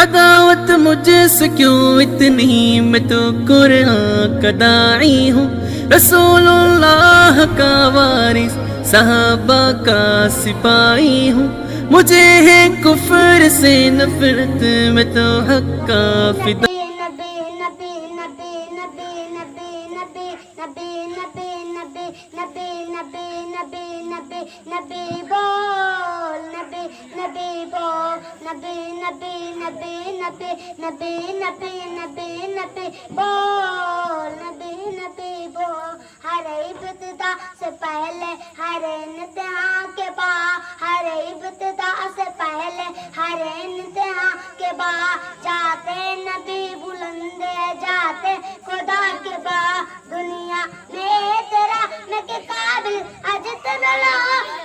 عداوت مجھ سے کیوں اتنی، میں تو قرآن کا داعی ہوں، رسول اللہ کا وارث، صحابہ کا سپاہی ہوں، مجھے ہے کفر سے نفرت، میں تو حق کا فدا۔ نبی نبی نبی نبی نبی نبی نبی نبی نبی نبی نبی نبی نبی نبی بول نبی نبی بول نبی نبی نبی نبی نبی نبی نبی نبی بول نبی نبی بول۔ ہر ابتدا سے پہلے ہر انتہا کے بعد، ہر ابتدا سے پہلے ہر انتہا کے بعد، جاتے نبی بلندے جاتے خدا کے بعد۔ دنیا میں تیرا میں کے قابل اجت نہ لا،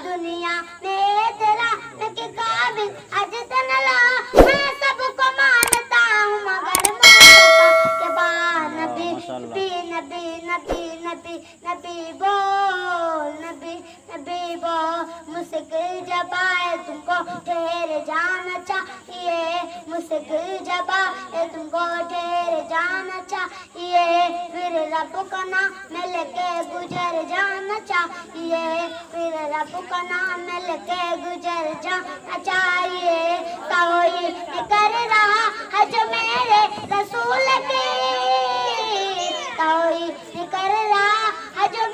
دنیا میں تیرا میں کے قابل اجت نہ لا، میں سب کو مانتا ہوں مگر مصطفیٰ کے بعد۔ نبی نبی نبی نبی نبی بول نبی نبی بول۔ مشکل جب آئے تم کو ٹھہر جانا چاہیے، مشکل جب آئے تم کو ٹھہر جانا چاہیے، پھر رب کا نام لے کے گزر جانا چاہیے، پھر رب کا نام لے کے گزر جانا چاہیے۔ توحید کر رہا ہے جو میرے رسول کی، توحید کر رہا ہے جو